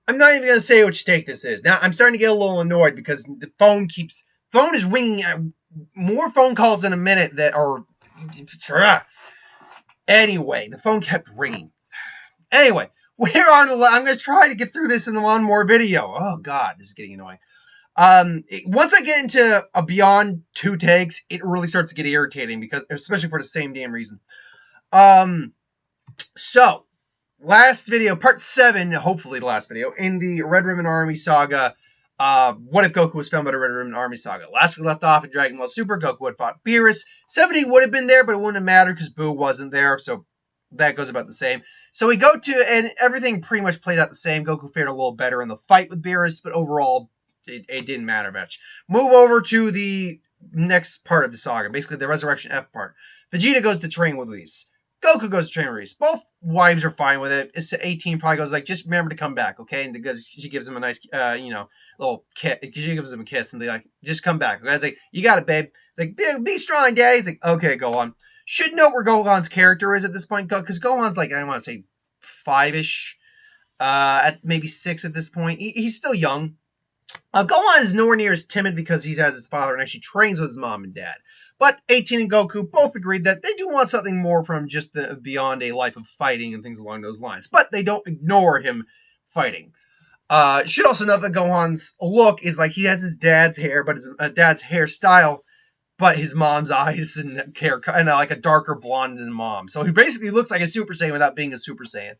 I'm not even going to say which take this is. Now, I'm starting to get a little annoyed because the phone is ringing more phone calls in a minute that are, anyway, the phone kept ringing. Anyway, we're on, I'm going to try to get through this in one more video. Oh god, this is getting annoying. Once I get into a beyond 2 takes, it really starts to get irritating because, especially for the same damn reason. So, last video, part 7, hopefully the last video, in the Red Ribbon Army saga. What if Goku was found by the Red Ribbon Army saga? Last we left off in Dragon Ball Super, Goku had fought Beerus. 17 would have been there, but it wouldn't have mattered because Boo wasn't there, so that goes about the same. So we go to, and everything pretty much played out the same. Goku fared a little better in the fight with Beerus, but overall, it didn't matter much. Move over to the next part of the saga, basically the Resurrection F part. Vegeta goes to train with Whis. Goku goes to train with Whis. Both wives are fine with it. It's 18 probably goes like, just remember to come back, okay? And she gives him a nice, little kiss. She gives him a kiss and be like, just come back. Okay? It's like, you got it, babe. It's like, be strong, Daddy. It's like, okay, go on. Should note where Gohan's character is at this point, because Gohan's like, I want to say 5-ish, at maybe 6 at this point. He's still young. Gohan is nowhere near as timid because he has his father and actually trains with his mom and dad. But 18 and Goku both agreed that they do want something more from just beyond a life of fighting and things along those lines. But they don't ignore him fighting. Should also note that Gohan's look is like he has his dad's hair, but his dad's hairstyle, but his mom's eyes and hair kind of like a darker blonde than mom. So he basically looks like a Super Saiyan without being a Super Saiyan.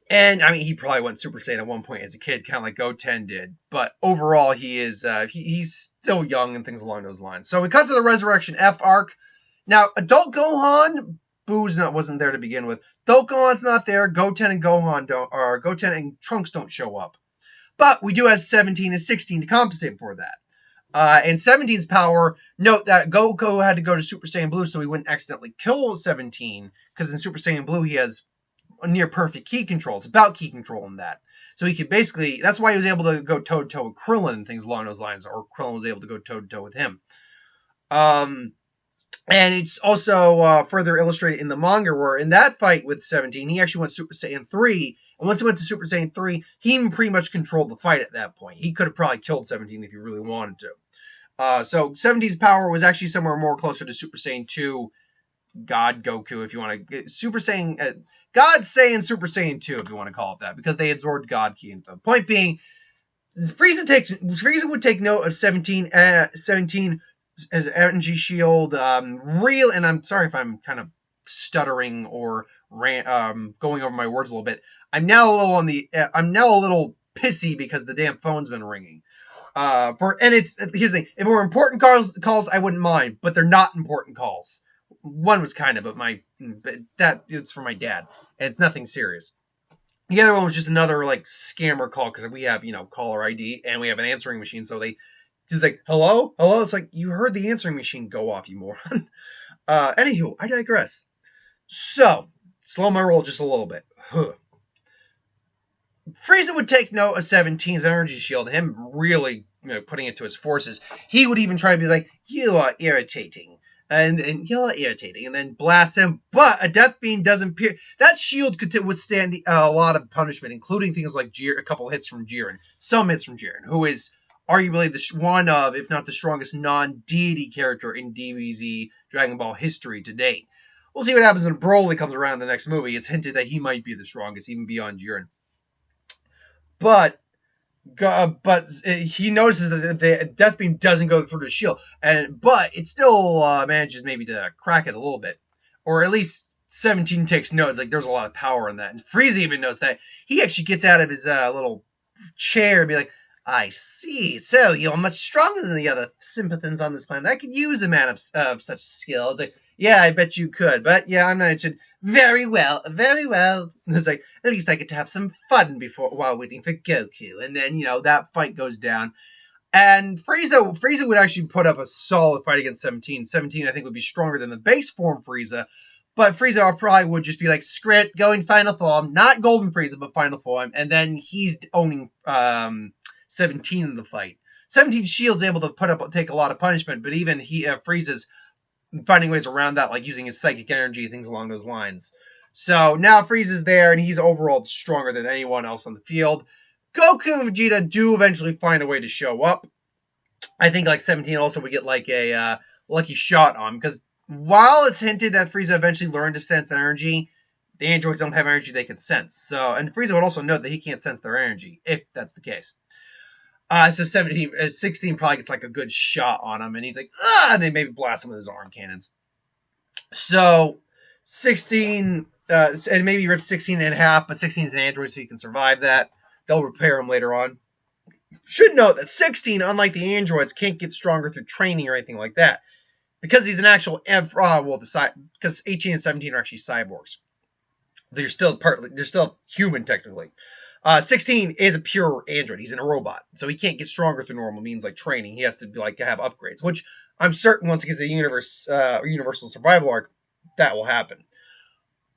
And I mean, he probably went Super Saiyan at one point as a kid, kind of like Goten did. But overall, he is he's still young and things along those lines. So we cut to the Resurrection F arc. Now, adult Gohan, wasn't there to begin with. Adult Gohan's not there. Goten and Goten and Trunks don't show up. But we do have 17 and 16 to compensate for that. And 17's power, note that Goku had to go to Super Saiyan Blue so he wouldn't accidentally kill 17, because in Super Saiyan Blue he has near perfect ki control. It's about ki control in that. So he could basically, that's why he was able to go toe-to-toe with Krillin and things along those lines, or Krillin was able to go toe-to-toe with him. And it's also further illustrated in the manga where in that fight with 17, he actually went Super Saiyan 3, and once he went to Super Saiyan 3, he pretty much controlled the fight at that point. He could have probably killed 17 if he really wanted to. So 17's power was actually somewhere more closer to Super Saiyan 2 God Goku, if you want to. Super Saiyan, God Saiyan Super Saiyan 2, if you want to call it that, because they absorbed God Ki into them. Point being, Frieza would take note of 17 as energy shield, and I'm sorry if I'm kind of stuttering or going over my words a little bit. I'm now a little pissy because the damn phone's been ringing. Here's the thing: if it were important calls, I wouldn't mind, but they're not important calls. One was kind of, but it's for my dad, and it's nothing serious. The other one was just another like scammer call because we have caller ID and we have an answering machine, so they just like hello. It's like you heard the answering machine go off, you moron. Anywho, I digress. So slow my roll just a little bit. Frieza would take note of 17's energy shield, him really putting it to his forces. He would even try to be like, you are irritating. And you're irritating, and then blast him. But a death beam doesn't pierce. That shield could withstand a lot of punishment, including things like a couple hits from Jiren, some hits from Jiren, who is arguably one of, if not the strongest non-deity character in DBZ Dragon Ball history to date. We'll see what happens when Broly comes around in the next movie. It's hinted that he might be the strongest, even beyond Jiren. But he notices that the death beam doesn't go through the shield, but it still manages maybe to crack it a little bit, or at least 17 takes note. It's like there's a lot of power in that, and Frieza even knows that. He actually gets out of his little chair and be like, I see, so you're much stronger than the other sympathins on this planet. I could use a man of such skill. It's like, yeah, I bet you could, but yeah, I'm not interested. Very well. It's like, at least I get to have some fun while waiting for Goku. And then, that fight goes down. And Frieza would actually put up a solid fight against 17. 17, I think, would be stronger than the base form Frieza. But Frieza probably would just be like, scrit, going final form. Not Golden Frieza, but final form. And then he's owning 17 in the fight. 17 Shield's able to take a lot of punishment, but even Frieza's finding ways around that, like using his psychic energy, things along those lines. So now Frieza's there, and he's overall stronger than anyone else on the field. Goku and Vegeta do eventually find a way to show up. I think like 17 also would get like a lucky shot on, because while it's hinted that Frieza eventually learned to sense energy, the androids don't have energy they can sense. So, and Frieza would also note that he can't sense their energy, if that's the case. So 16 probably gets like a good shot on him, and he's like, and they maybe blast him with his arm cannons. So 16, and maybe rip 16 in half, but 16 is an android, so you can survive that. They'll repair him later on. Should note that 16, unlike the androids, can't get stronger through training or anything like that, because he's an actual because 18 and 17 are actually cyborgs. They're still human technically. 16 is a pure android. He's in a robot, so he can't get stronger through normal means like training. He has to have upgrades, which I'm certain once he gets the universal survival arc, that will happen.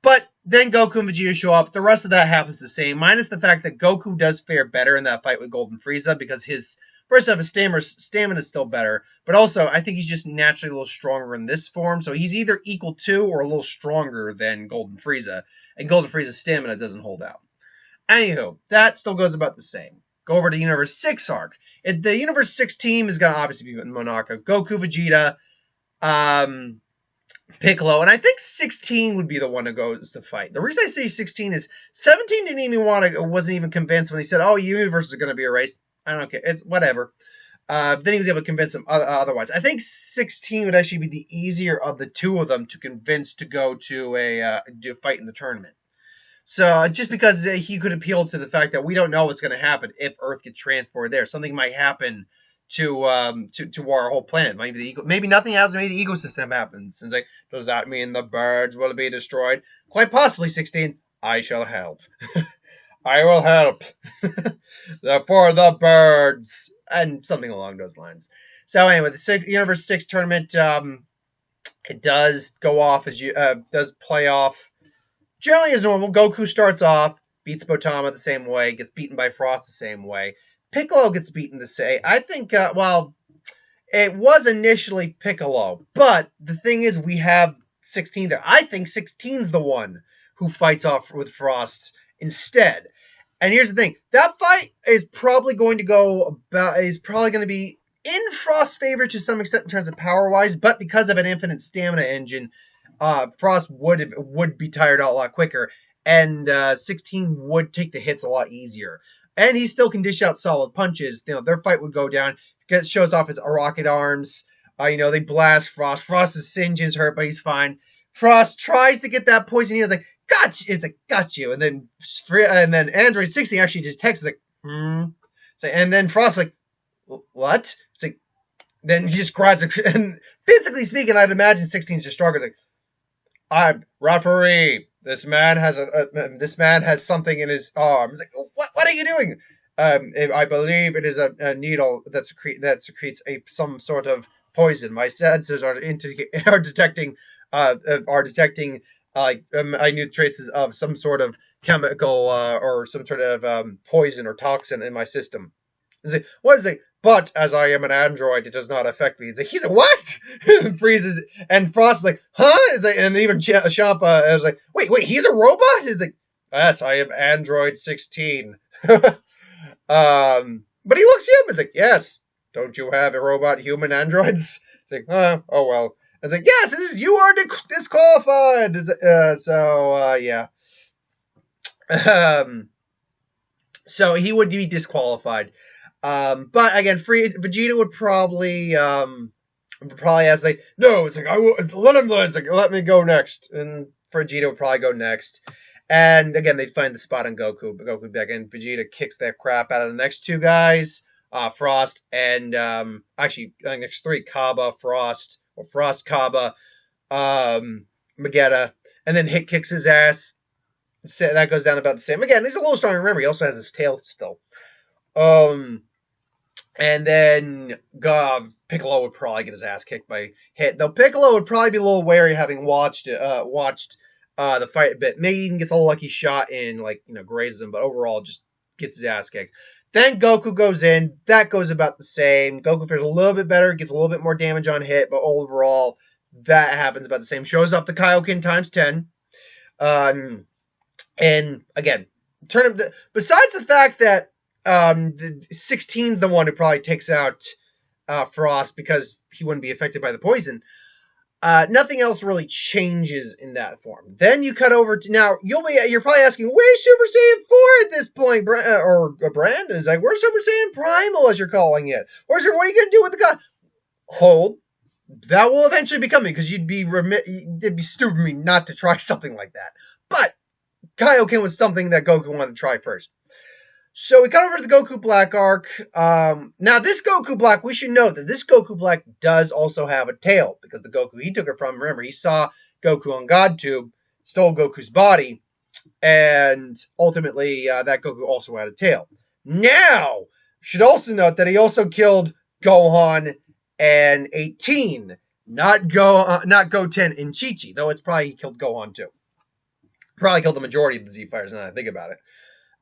But then Goku and Vegeta show up. The rest of that happens the same, minus the fact that Goku does fare better in that fight with Golden Frieza, because his stamina is still better, but also I think he's just naturally a little stronger in this form, so he's either equal to or a little stronger than Golden Frieza, and Golden Frieza's stamina doesn't hold out. Anywho, that still goes about the same. Go over to Universe 6 arc. The Universe 6 team is going to obviously be Monaka, Goku, Vegeta, Piccolo, and I think 16 would be the one that goes to fight. The reason I say 16 is 17 wasn't even convinced when he said, "Oh, universe is going to be erased." I don't care. It's whatever. Then he was able to convince him otherwise. I think 16 would actually be the easier of the two of them to convince to go to fight in the tournament. So just because he could appeal to the fact that we don't know what's going to happen if Earth gets transported there. Something might happen to our whole planet. Maybe nothing else. Maybe the ecosystem happens. And it's like, does that mean the birds will be destroyed? Quite possibly, 16. I shall help. I will help. For the birds. And something along those lines. So anyway, the Universe 6 tournament, it does go off does play off generally as normal. Goku starts off, beats Botama the same way, gets beaten by Frost the same way. Piccolo gets beaten the same. I think, it was initially Piccolo, but the thing is, we have 16 there. I think 16's the one who fights off with Frost instead. And here's the thing: that fight is probably going to be in Frost's favor to some extent in terms of power-wise, but because of an infinite stamina engine, Frost would be tired out a lot quicker, and 16 would take the hits a lot easier. And he still can dish out solid punches. Their fight would go down. Shows off his rocket arms. They blast Frost. Frost's singe is hurt, but he's fine. Frost tries to get that poison. He was like, "Gotcha!" It's like, "Got you." And then Android 16 actually just texts like, So, and then Frost's like, "What?" It's like, then he just grabs it. And physically speaking, I'd imagine 16's just stronger. It's like, "I'm referee. This man has something in his arm." It's like, what are you doing? I believe it is a needle that secretes some sort of poison. My sensors are detecting minute traces of some sort of chemical or some sort of poison or toxin in my system. It's like, what is it? But as I am an android, it does not affect me. It's like, he's like, what? Freezes, and Frost's like, huh? It's like, and even Champa is like, wait, he's a robot? He's like, yes, I am Android 16. But he looks young. It's like, yes, don't you have a robot human androids? It's like, oh well. It's like, yes, you are disqualified. Yeah. So he would be disqualified. But again, Vegeta would probably ask like, no, it's like, I will let him. It's like, let me go next, and Vegeta would probably go next. And again, they'd find the spot on Goku. But Goku back in. Vegeta kicks that crap out of the next two guys, Frost and actually the next three, Kaba, Frost, Kaba, Magetta, and then Hit kicks his ass. So that goes down about the same. Again, he's a little stronger. Remember, he also has his tail still. And then Piccolo would probably get his ass kicked by Hit. Though Piccolo would probably be a little wary, having watched the fight a bit. Maybe even gets a lucky shot in, grazes him, but overall just gets his ass kicked. Then Goku goes in. That goes about the same. Goku fares a little bit better, gets a little bit more damage on Hit, but overall that happens about the same. Shows up the Kaioken times 10. And again, besides the fact that the 16's the one who probably takes out Frost because he wouldn't be affected by the poison. Nothing else really changes in that form. Then you cut over to now. You're probably asking, where's Super Saiyan 4 at this point, Brandon's like, where's Super Saiyan Primal, as you're calling it? What are you gonna do with the god? Hold. That will eventually be coming, because it'd be stupid of me not to try something like that. But Kaioken was something that Goku wanted to try first. So we cut over to the Goku Black arc. Now, this Goku Black, we should note that this Goku Black does also have a tail, because the Goku he took it from, remember, he saw Goku on God Tube, stole Goku's body, and ultimately that Goku also had a tail. Now, should also note that he also killed Gohan and 18, not Goten and Chi-Chi, though it's probably he killed Gohan too. Probably killed the majority of the Z-Fighters now that I think about it.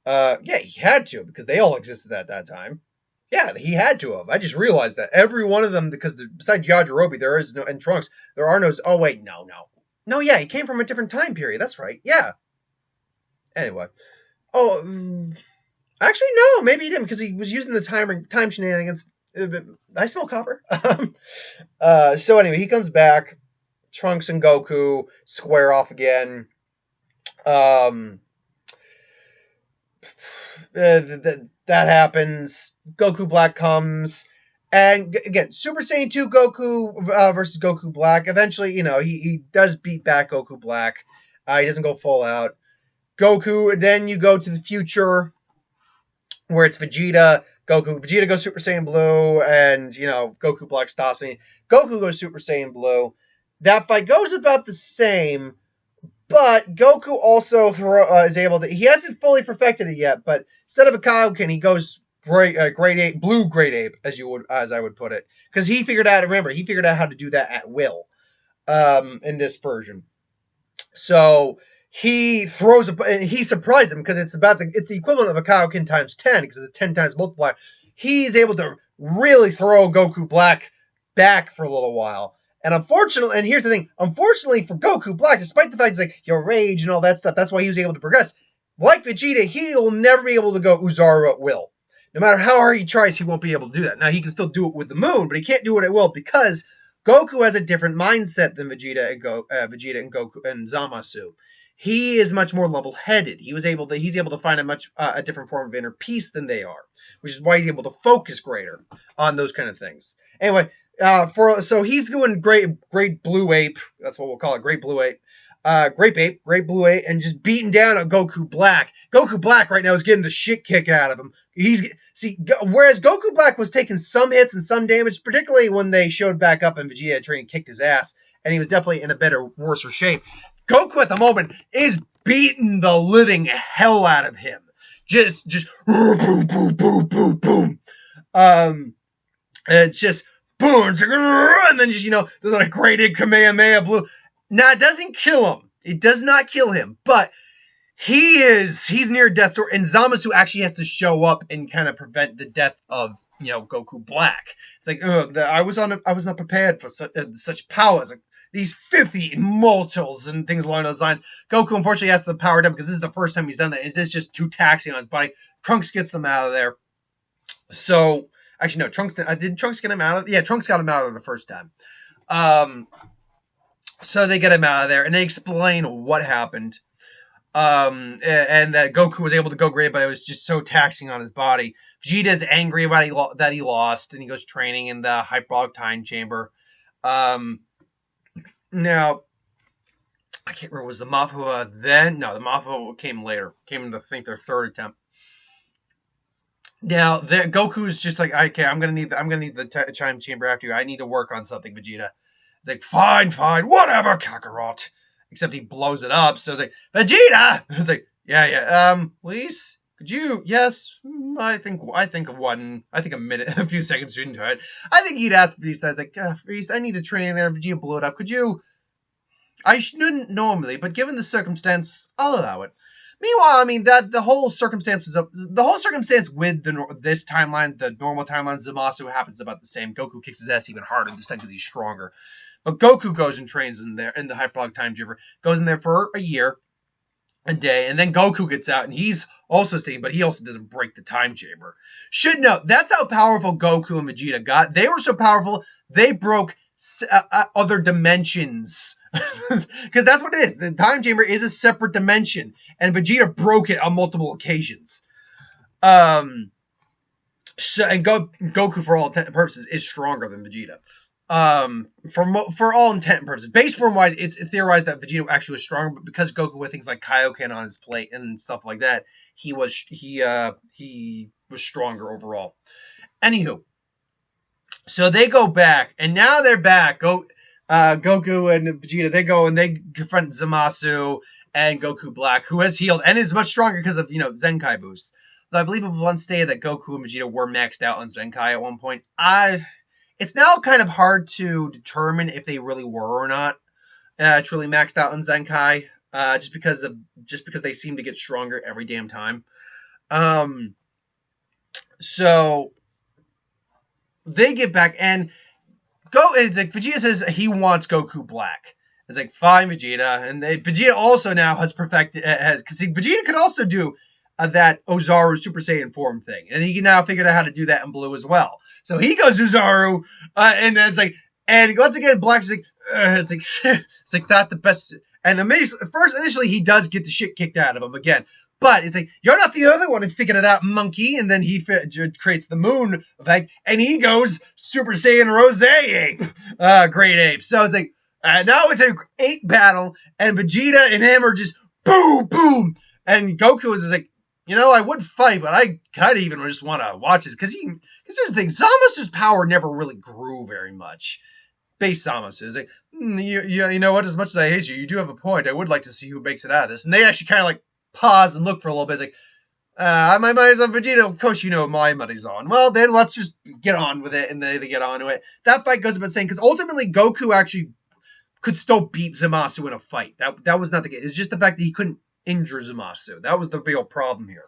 Yeah, he had to, because they all existed at that time. Yeah, he had to have. I just realized that every one of them, because besides Yajirobe, there is no, and Trunks, there are no. Oh wait, no. Yeah, he came from a different time period. That's right. Yeah. Anyway, actually no, maybe he didn't, because he was using the time shenanigans. I smell copper. So anyway, he comes back. Trunks and Goku square off again. That happens. Goku Black comes, and again, Super Saiyan 2 Goku versus Goku Black. Eventually, he does beat back Goku Black. He doesn't go full out. Goku, then you go to the future, where it's Vegeta. Vegeta goes Super Saiyan Blue, and Goku Black stops me. Goku goes Super Saiyan Blue. That fight goes about the same. But Goku also is able to. He hasn't fully perfected it yet, but instead of a Kaioken, he goes grade ape, blue grade ape, as I would put it, because he figured out. Remember, he figured out how to do that at will, in this version. So he throws and he surprised him, because it's the equivalent of a Kaioken times 10, because it's a 10 times multiplier. He's able to really throw Goku Black back for a little while. And unfortunately, and here's the thing, unfortunately for Goku Black, despite the fact he's like, your rage and all that stuff, that's why he was able to progress. Like Vegeta, he will never be able to go Uzaru at will. No matter how hard he tries, he won't be able to do that. Now, he can still do it with the moon, but he can't do it at will, because Goku has a different mindset than Vegeta and Goku and Zamasu. He is much more level-headed. He's able to find a different form of inner peace than they are, which is why he's able to focus greater on those kind of things. Anyway, so he's doing great blue ape. That's what we'll call it, great blue ape. Great blue ape, and just beating down on Goku Black. Goku Black right now is getting the shit kicked out of him. Whereas Goku Black was taking some hits and some damage, particularly when they showed back up and Vegeta had trained and kicked his ass, and he was definitely in a worse shape. Goku at the moment is beating the living hell out of him. Just boom, boom, boom, boom, boom. And it's just boom, and then just there's like a great Kamehameha blue. Now it doesn't kill him. It does not kill him, but he's near death's door, and Zamasu actually has to show up and kind of prevent the death of Goku Black. It's like I was not prepared for such powers. Like, these 50 immortals and things along those lines. Goku unfortunately has to power down, because this is the first time he's done that. It's just too taxing on his body. Trunks gets them out of there. So actually no, Trunks did Trunks get him out of? Yeah, Trunks got him out of the first time. So they get him out of there, and they explain what happened. And that Goku was able to go great, but it was just so taxing on his body. Vegeta's angry about that he lost, and he goes training in the hyperbolic time chamber. Now, I can't remember, was the Mapua then? No, the Mapua came later. Came in, I think, their third attempt. Now, Goku's just like, okay, I'm gonna need the time chamber after you. I need to work on something, Vegeta. It's like, fine, whatever, Kakarot. Except he blows it up. So it's like, Vegeta. It's like, yeah. Please, could you? Yes, I think a minute, a few seconds into it. I think he'd ask Beast. I was like, Beast, I need to train there. Vegeta blew it up. Could you? I shouldn't normally, but given the circumstance, I'll allow it. Meanwhile, I mean that the whole circumstance with this timeline, the normal timeline, Zamasu happens about the same. Goku kicks his ass even harder this time because he's stronger. But Goku goes and trains in the hyperbolic time chamber. Goes in there for a year. a day, and then Goku gets out, and he's also staying, but he also doesn't break the time chamber. Should note, that's how powerful Goku and Vegeta got. They were so powerful, they broke other dimensions. Because that's what it is. The time chamber is a separate dimension, and Vegeta broke it on multiple occasions. And Goku, for all intent and purposes, is stronger than Vegeta. For all intent and purposes, base form wise, it's theorized that Vegeta actually was stronger, but because Goku had things like Kaioken on his plate and stuff like that, he was stronger overall. Anywho, so they go back, and now they're back. Goku and Vegeta, they go and they confront Zamasu and Goku Black, who has healed and is much stronger because of Zenkai boost. Though I believe it was one stated that Goku and Vegeta were maxed out on Zenkai at one point. It's now kind of hard to determine if they really were or not truly maxed out on Zenkai, just because they seem to get stronger every damn time. So they get back, and it's like Vegeta says he wants Goku Black. It's like, fine, Vegeta, and Vegeta also now has perfected because Vegeta could also do that Ozaru Super Saiyan form thing, and he can now figure out how to do that in Blue as well. So he goes to Ozaru, and then it's like, and once again, Black's like, it's like not the best. And initially he does get the shit kicked out of him again. But it's like, you're not the only one who figured it out, monkey. And then he creates the moon effect, and he goes Super Saiyan Rose Ape, Great Ape. So it's like, now it's an ape battle, and Vegeta and him are just boom, boom. And Goku is like, I would fight, but I kind of even just want to watch this. Because here's the thing, Zamasu's power never really grew very much. Base Zamasu is like, you know what, as much as I hate you, you do have a point. I would like to see who makes it out of this. And they actually kind of like pause and look for a little bit. It's like, my money's on Vegeta. Of course, my money's on. Well, then let's just get on with it. And they get on to it. That fight goes about saying, because ultimately Goku actually could still beat Zamasu in a fight. That was not the case. It's just the fact that he couldn't injure Zamasu. That was the real problem here.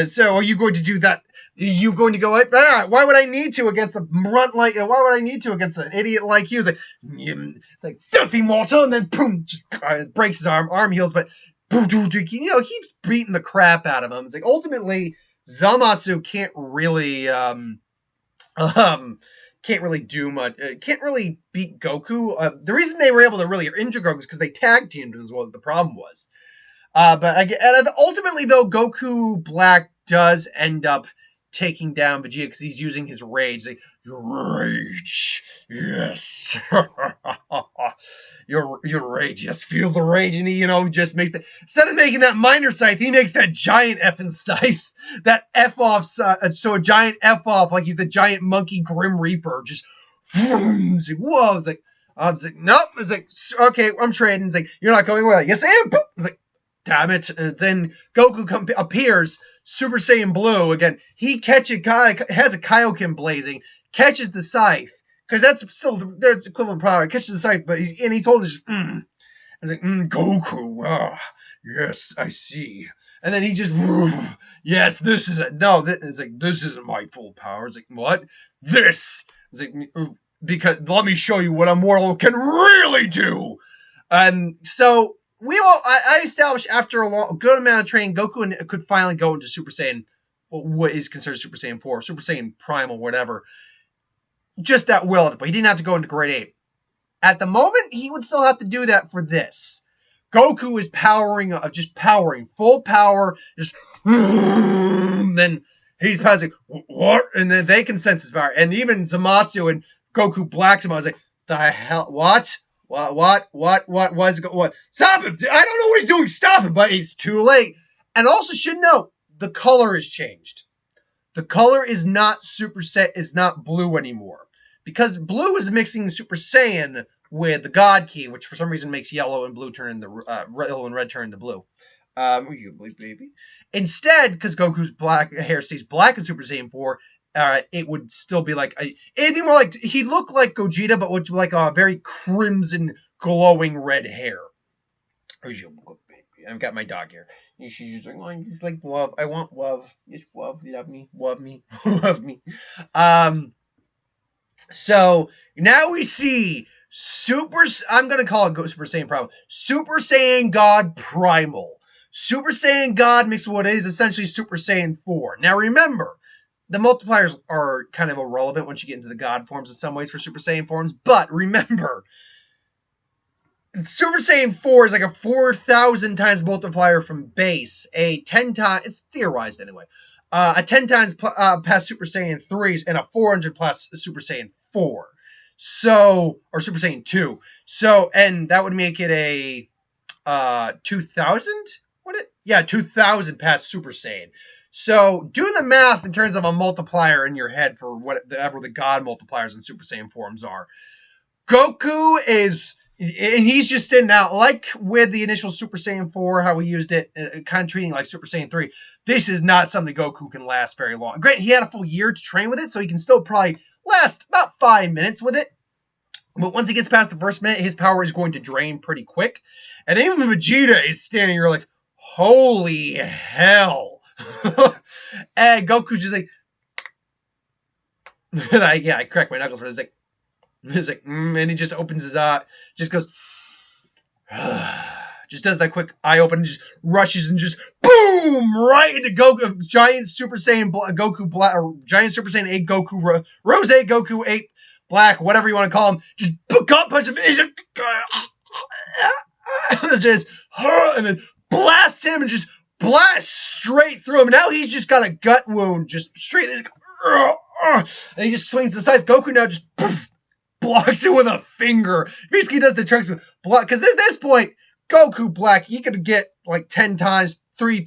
So are you going to do that? Are you going to go like that? Why would I need to against a runt like? Why would I need to against an idiot like you? It's like filthy mortal, and then boom, just breaks his arm heals, but boom, keeps beating the crap out of him. It's like ultimately Zamasu can't really do much. Can't really beat Goku. The reason they were able to really injure Goku is because they tag teamed as well. The problem was. But ultimately, though, Goku Black does end up taking down Vegeta because he's using his rage. Like, your rage, yes, your rage, yes, feel the rage, and he just makes instead of making that minor scythe, he makes that giant effing scythe, that F off, so a giant F off, like he's the giant monkey Grim Reaper, just it's like, whoa, it's like, nope, it's like, okay, I'm trading. It's like, you're not going away. Yes, I am. Boop. It's like, damn it. And then Goku appears, Super Saiyan Blue. Again, he has a Kaioken blazing, catches the scythe, because that's equivalent power. Catches the scythe, but he's holding just, And it's like, Goku, yes, I see. And then he just, yes, this is it. No, it's like, this isn't my full power. It's like, what? This. It's like, because let me show you what a mortal can really do. And so I established after a good amount of training, Goku could finally go into Super Saiyan, what is considered Super Saiyan 4, Super Saiyan Primal, whatever. Just that will, but he didn't have to go into Great Ape. At the moment, he would still have to do that for this. Goku is powering, full power, just, then he's passing, what? And then they can sense his power. And even Zamasu and Goku Black Zamasu, like, the hell, what? What? Stop him! I don't know what he's doing. Stop him! But it's too late. And also should note, the color has changed. The color is not not blue anymore, because blue is mixing Super Saiyan with the God Key, which for some reason makes yellow and blue turn into yellow and red turn into blue. Baby. Instead, because Goku's black hair stays black in Super Saiyan 4. It would still be like it'd be more like he'd look like Gogeta, but with like a very crimson, glowing red hair. I've got my dog here. She's just like love. I want love. It's love. Love me. Love me. Love me. So now we see I'm going to call it Super Saiyan Primal. Super Saiyan God Primal. Super Saiyan God mixed with what is essentially Super Saiyan 4. Now remember, the multipliers are kind of irrelevant once you get into the God forms in some ways for Super Saiyan forms, but remember, Super Saiyan 4 is like a 4,000 times multiplier from base, a 10 times, it's theorized anyway, a 10 times past Super Saiyan 3 and a 400 plus Super Saiyan 4. So, or Super Saiyan 2. So, and that would make it a 2,000? Would it? Yeah, 2,000 past Super Saiyan. So, do the math in terms of a multiplier in your head for whatever the God multipliers in Super Saiyan forms are. Goku is, and he's just in now, like with the initial Super Saiyan 4, how we used it, kind of treating like Super Saiyan 3, this is not something Goku can last very long. Granted, he had a full year to train with it, so he can still probably last about 5 minutes with it. But once he gets past the first minute, his power is going to drain pretty quick. And even Vegeta is standing here like, holy hell. And Goku's just like, I crack my knuckles for this. He's like, and he just opens his eye, just goes, just does that quick eye open, and just rushes and just boom right into Goku, giant Super Saiyan Goku Black, or giant Super Saiyan 8 Goku, Rose Goku 8 Black, whatever you want to call him, just gut punch him, and he's just, and then blasts him and just blasts straight through him. And now he's just got a gut wound, just straight, and he just swings to the side. Goku now just blocks it with a finger. Basically does the tricks with block, because at this point, Goku Black, he could get like 10 times, 10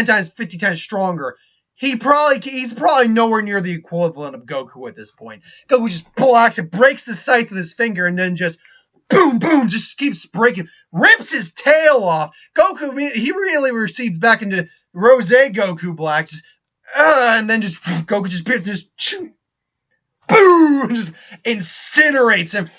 times, 50 times stronger. He's probably nowhere near the equivalent of Goku at this point. Goku just blocks it, breaks the scythe with his finger, and then just boom, boom, just keeps breaking, rips his tail off. Goku, he really recedes back into Rose Goku Black, just, and then just Goku just appears, just boom, just incinerates him.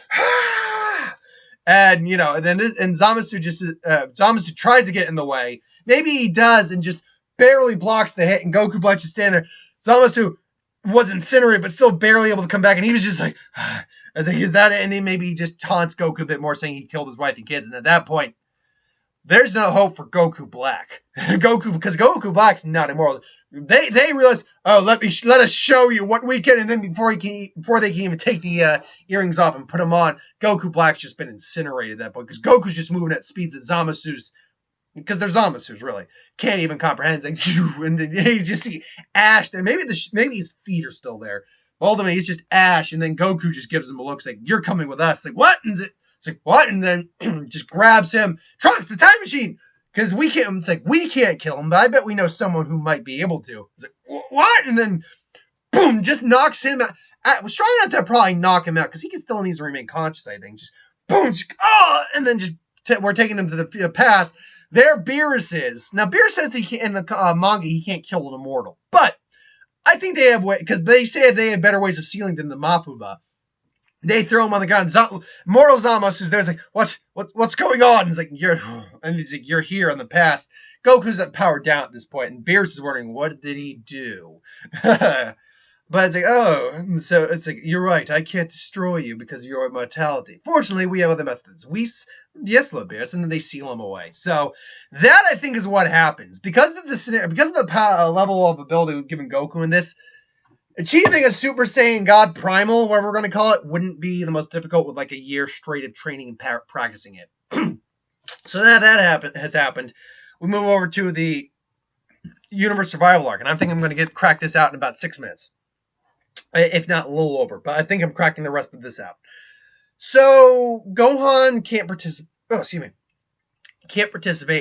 And then Zamasu tries to get in the way. Maybe he does and just barely blocks the hit, and Goku Black just standing there. Zamasu was incinerated, but still barely able to come back, and he was just like, I was like, is that it? And then maybe he just taunts Goku a bit more, saying he killed his wife and kids, and at that point, there's no hope for Goku Black. Because Goku Black's not immortal. They realize, let us show you what we can, and then before they can even take the earrings off and put them on, Goku Black's just been incinerated at that point, because Goku's just moving at speeds that Zamasu's, because they're Zamasu's really can't even comprehend. It's like, and you just see ash, and maybe his feet are still there. Ultimately, he's just ash, and then Goku just gives him a look, it's like, you're coming with us. It's like, what? And it's like, what? And then just grabs him, Trunks, the time machine, because we can't. It's like, we can't kill him, but I bet we know someone who might be able to. It's like, what? And then boom, just knocks him out. I was trying not to probably knock him out, because he still needs to remain conscious, I think. Just boom, and then just we're taking him to the past. There Beerus is. Now, Beerus says in the manga he can't kill an immortal. But I think they have because they say they have better ways of sealing than the Mafuba. They throw him on the ground. Mortal Zamasu there's like, what's going on? And he's like, you're here in the past. Goku's at power down at this point, and Beerus is wondering, what did he do? But it's like, so it's like, you're right, I can't destroy you because of your immortality. Fortunately, we have other methods. Yes, Lord Beerus, and then they seal him away. So that, I think, is what happens. Because of the level of ability we've given Goku in this, achieving a Super Saiyan God Primal, whatever we're going to call it, wouldn't be the most difficult with like a year straight of training and practicing it. So that has happened. We move over to the Universe Survival Arc, and I think I'm going to crack this out in about 6 minutes. If not a little over, but I think I'm cracking the rest of this out. So Gohan can't participate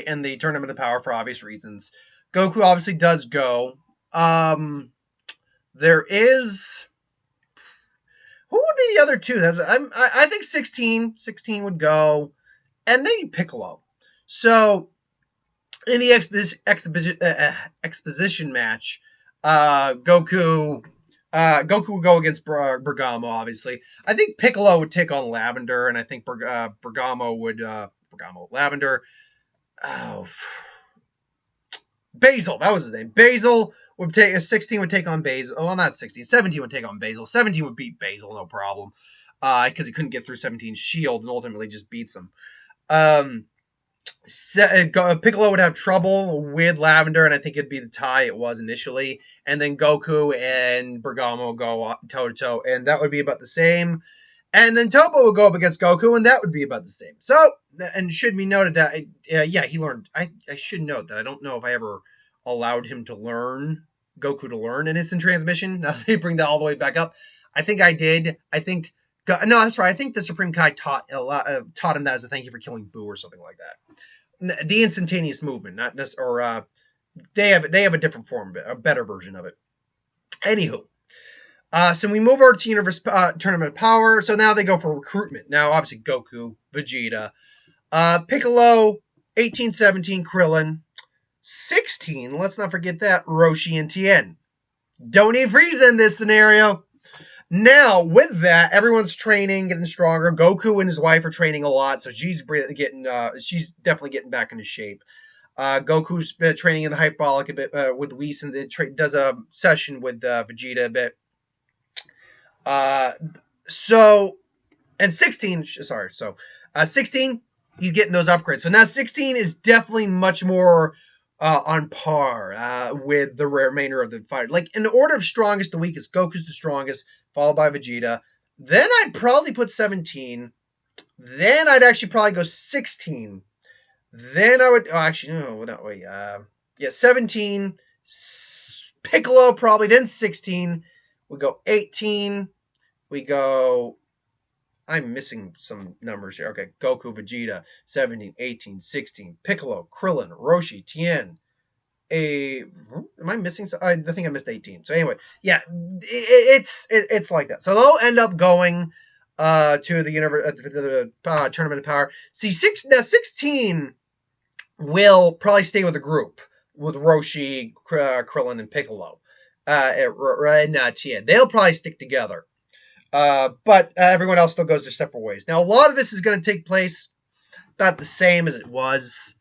in the Tournament of Power for obvious reasons. Goku obviously does go. There is, who would be the other two? I think 16 would go, and maybe Piccolo. So in the exposition match, Goku would go against Bergamo, obviously. I think Piccolo would take on Lavender, and I think Bergamo would... Lavender... Basil, that was his name. Basil would take... 16 would take on Basil. Well, not 16. 17 would take on Basil. 17 would beat Basil, no problem. because he couldn't get through 17's shield and ultimately just beats him. Piccolo would have trouble with Lavender, and I think it'd be the tie it was initially. And then Goku and Bergamo go toe-to-toe, and that would be about the same. And then Topo would go up against Goku, and that would be about the same. So, and it should be noted that, he learned. I should note that I don't know if I ever allowed him to learn, Goku to learn an instant transmission. Now they bring that all the way back up. I think I did. I think, no, that's right. I think the Supreme Kai taught him that as a thank you for killing Boo or something like that. The instantaneous movement, not necessarily, or they have a different form, a better version of it. Anywho. So we move over to Universe Tournament of Power. So now they go for recruitment. Now, obviously, Goku, Vegeta, Piccolo, 18, 17, Krillin, 16, let's not forget that, Roshi and Tien. Don't need Frieza in this scenario. Now, with that, everyone's training, getting stronger. Goku and his wife are training a lot, so she's definitely getting back into shape. Goku's been training in the hyperbolic a bit with Whis, and then does a session with Vegeta a bit. So 16, he's getting those upgrades. So now 16 is definitely much more on par with the remainder of the fight. Like, in the order of strongest to weakest, Goku's the strongest, followed by Vegeta. Then I'd probably put 17. Then I'd actually probably go 16. Then I would, 17, Piccolo probably, then 16. We go 18. We go, I'm missing some numbers here. Okay, Goku, Vegeta, 17, 18, 16, Piccolo, Krillin, Roshi, Tien. Am I missing? I think I missed 18. So anyway, yeah, it's like that. So they'll end up going to the Tournament of Power. See, 16 will probably stay with the group with Roshi, Krillin, and Piccolo. And Tien. They'll probably stick together. But everyone else still goes their separate ways. Now, a lot of this is going to take place about the same as it was.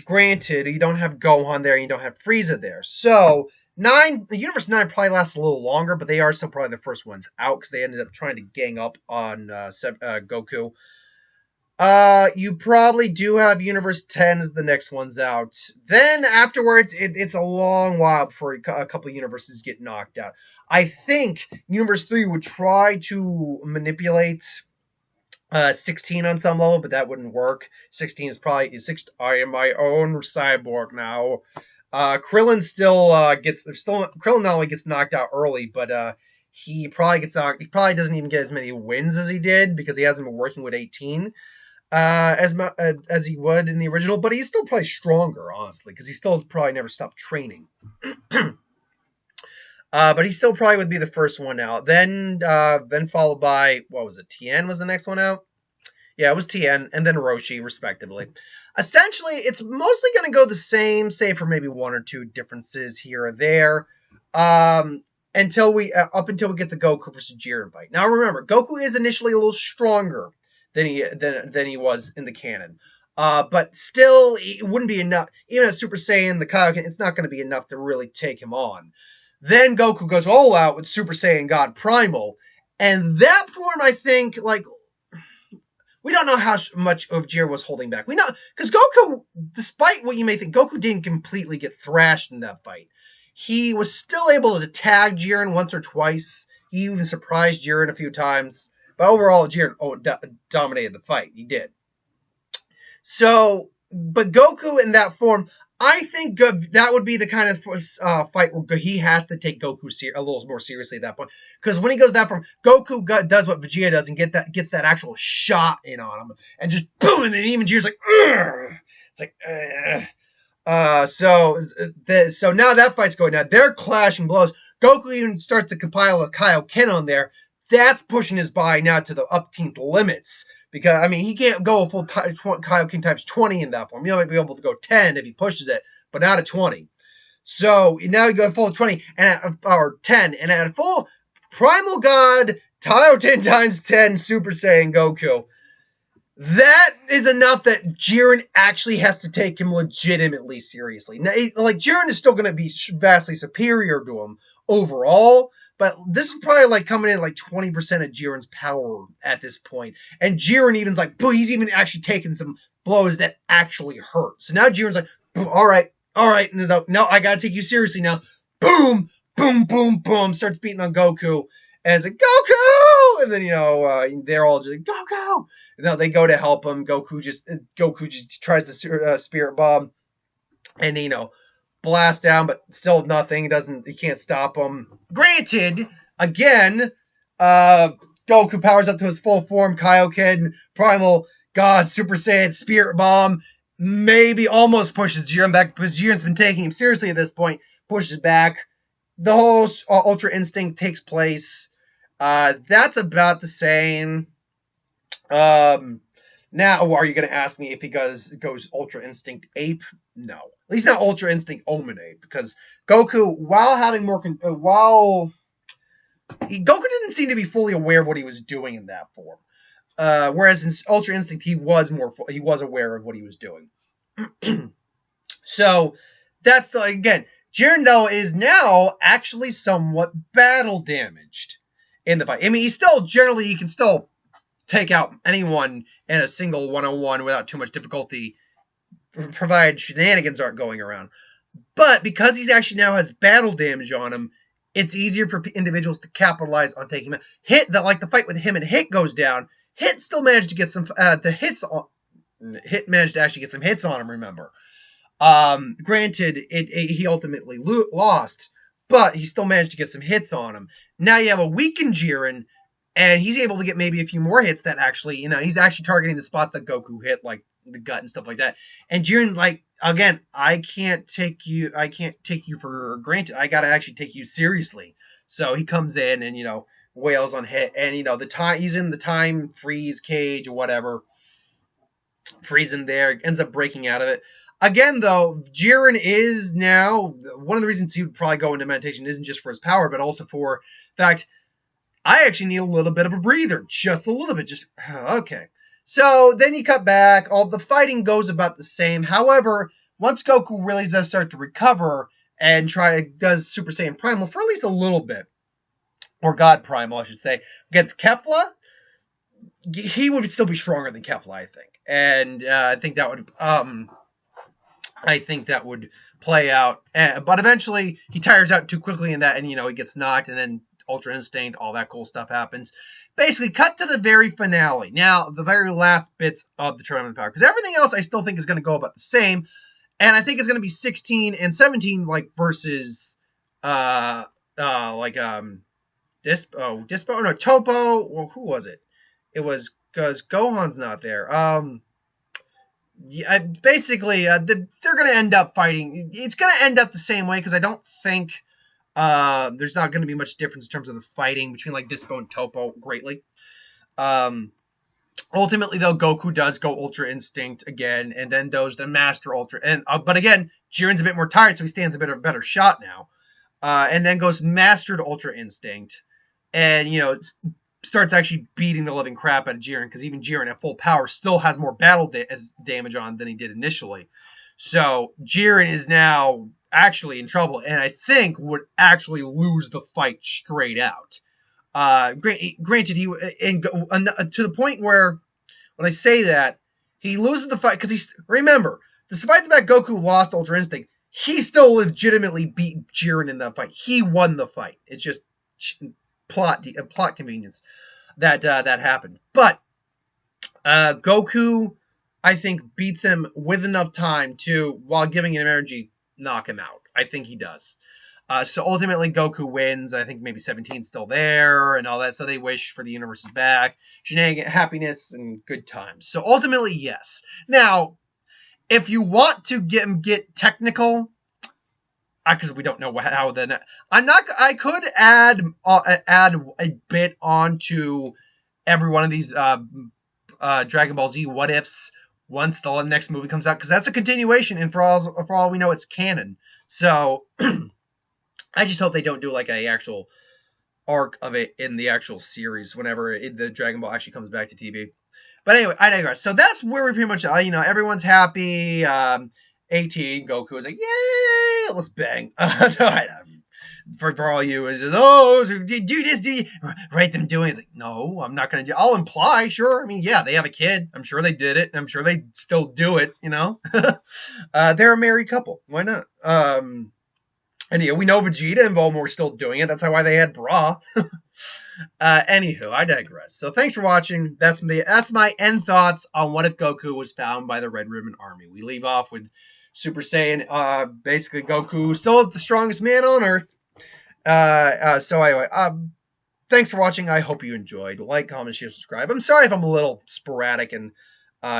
Granted, you don't have Gohan there, and you don't have Frieza there. So, the Universe 9 probably lasts a little longer, but they are still probably the first ones out, because they ended up trying to gang up on Goku. You probably do have Universe 10 as the next ones out. Then afterwards, it's a long while before a couple of universes get knocked out. I think Universe 3 would try to manipulate 16 on some level, but that wouldn't work. 16 is probably, I am my own cyborg now. Krillin Krillin not only gets knocked out early, but he probably doesn't even get as many wins as he did, because he hasn't been working with 18. As he would in the original, but he's still probably stronger, honestly, because he still probably never stopped training. But he still probably would be the first one out. Then followed by, what was it? Tien was the next one out? Yeah, it was Tien, and then Roshi, respectively. Essentially, it's mostly going to go the same, save for maybe one or two differences here or there. Up until we get the Goku versus Jiren fight. Now remember, Goku is initially a little stronger than he was in the canon. But still, it wouldn't be enough. Even at Super Saiyan, the Kaioken, it's not going to be enough to really take him on. Then Goku goes all out with Super Saiyan God Primal. And that form, I think, like, we don't know how much of Jiren was holding back. We know, because Goku, despite what you may think, Goku didn't completely get thrashed in that fight. He was still able to tag Jiren once or twice. He even surprised Jiren a few times. But overall, Jiren dominated the fight. He did. So, but Goku in that form, I think that would be the kind of fight where he has to take Goku a little more seriously at that point. Because when he goes that form, Goku does what Vegeta does and gets that actual shot in on him. And just boom, and then even Jiren's like, ugh. It's like, so now that fight's going down. They're clashing blows. Goku even starts to compile a Kaioken on there. That's pushing his body now to the upteenth limits. Because, I mean, he can't go a full Kaioken times 20 in that form. He might be able to go 10 if he pushes it, but not at 20. So, now you go full 20, or 10, and at a full Primal God, Kaioken times 10 Super Saiyan Goku. That is enough that Jiren actually has to take him legitimately seriously. Now, like, Jiren is still going to be vastly superior to him overall, but this is probably like coming in like 20% of Jiren's power at this point. And Jiren even's like, boom, he's even actually taking some blows that actually hurt. So now Jiren's like, boom, all right. And there's like, no, I gotta take you seriously now. Boom, boom, boom, boom. Starts beating on Goku. And it's like, Goku! And then, they're all just like, Goku! And now they go to help him. Goku just tries the spirit bomb. And, blast down, but still nothing. He can't stop him. Granted, again, Goku powers up to his full form, Kaioken, Primal, God, Super Saiyan, Spirit Bomb, maybe almost pushes Jiren back, because Jiren's been taking him seriously at this point, pushes back. The whole Ultra Instinct takes place. That's about the same. Now, are you going to ask me if he goes Ultra Instinct Ape? No. At least not Ultra Instinct Omen Ape, because Goku, while having more... Goku didn't seem to be fully aware of what he was doing in that form. Whereas in Ultra Instinct, he was aware of what he was doing. So, that's again, Jiren, though, is now actually somewhat battle damaged in the fight. I mean, he can still take out anyone in a single 1-on-1 without too much difficulty, provided shenanigans aren't going around. But because he's actually now has battle damage on him, it's easier for individuals to capitalize on taking him out. Like the fight with him and Hit goes down, Hit still managed to get some Hit managed to actually get some hits on him, remember. Granted, he ultimately lost, but he still managed to get some hits on him. Now you have a weakened Jiren, and he's able to get maybe a few more hits that actually, he's actually targeting the spots that Goku hit, like the gut and stuff like that. And Jiren's like, again, I can't take you for granted. I gotta actually take you seriously. So he comes in and, wails on Hit, and, he's in the time freeze cage or whatever. Freezing there, ends up breaking out of it. Again, though, Jiren is now, one of the reasons he would probably go into meditation isn't just for his power, but also for the fact, I actually need a little bit of a breather. Just a little bit. Just, okay. So, then you cut back. All the fighting goes about the same. However, once Goku really does start to recover and does Super Saiyan Primal for at least a little bit, or God Primal, I should say, against Kefla, he would still be stronger than Kefla, I think. And I think that would play out. But eventually, he tires out too quickly in that, and, he gets knocked, and then Ultra Instinct, all that cool stuff happens. Basically, cut to the very finale. Now, the very last bits of the Tournament of Power. Because everything else I still think is going to go about the same. And I think it's going to be 16 and 17, versus, Dispo, no, Topo. Well, who was it? It was, because Gohan's not there. Basically, they're going to end up fighting. It's going to end up the same way, because I don't think... there's not going to be much difference in terms of the fighting between Dispo and Topo greatly. Ultimately, though, Goku does go Ultra Instinct again, and then goes the Master Ultra. But again, Jiren's a bit more tired, so he stands a better shot now. And then goes Mastered Ultra Instinct, and starts actually beating the living crap out of Jiren, because even Jiren at full power still has more battle damage on than he did initially. So Jiren is now actually in trouble, and I think would actually lose the fight straight out. Granted, to the point where, when I say that, he loses the fight, because remember, despite the fact Goku lost Ultra Instinct, he still legitimately beat Jiren in that fight. He won the fight. It's just plot convenience that happened. But Goku, I think, beats him with enough time to, while giving him energy, knock him out. I think he does. So ultimately, Goku wins. I think maybe 17's still there and all that. So they wish for the universe's back, shenanigans, happiness, and good times. So ultimately, yes. Now, if you want to get technical, because we don't know how then, I could add a bit onto every one of these Dragon Ball Z what ifs once the next movie comes out, because that's a continuation, and for all we know, it's canon. So I just hope they don't do a actual arc of it in the actual series whenever the Dragon Ball actually comes back to TV. But anyway, I digress. So that's where we pretty much, everyone's happy. 18, Goku is like, yay, let's bang. for all you is just, oh, do this, do you write them doing it. It's like, no, I'm not gonna do. I'll imply, sure. I mean, yeah, they have a kid. I'm sure they did it. I'm sure they still do it. They're a married couple. Why not? And we know Vegeta and Bulma were still doing it. That's why they had bra. Anywho, I digress. So thanks for watching. That's my end thoughts on what if Goku was found by the Red Ribbon Army. We leave off with Super Saiyan. Basically, Goku still is the strongest man on Earth. So anyway, thanks for watching. I hope you enjoyed. Like, comment, share, subscribe. I'm sorry if I'm a little sporadic and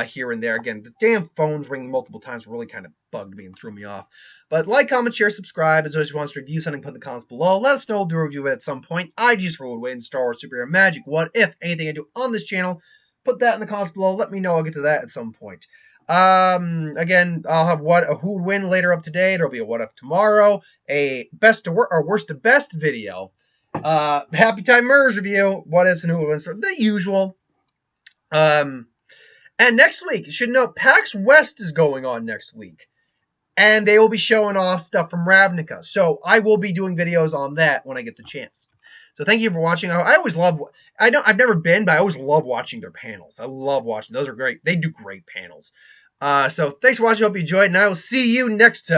here and there. Again, the damn phone's ringing multiple times really kind of bugged me and threw me off. But like, comment, share, subscribe. As always, if you want us to review something, put in the comments below. Let us know. We'll do a review at some point. IGs for Woodway and Star Wars Superhero Magic. What if anything I do on this channel? Put that in the comments below. Let me know. I'll get to that at some point. Again, I'll have who would win later up today. There'll be a what if tomorrow. A best to worst or worst to best video. Happy Time Murders review. What ifs and who wins. The usual. And next week, you should know PAX West is going on next week. And they will be showing off stuff from Ravnica. So I will be doing videos on that when I get the chance. So thank you for watching. I always love, I've never been, but I always love watching their panels. I love watching. Those are great. They do great panels. So thanks for watching. Hope you enjoyed. And I will see you next time.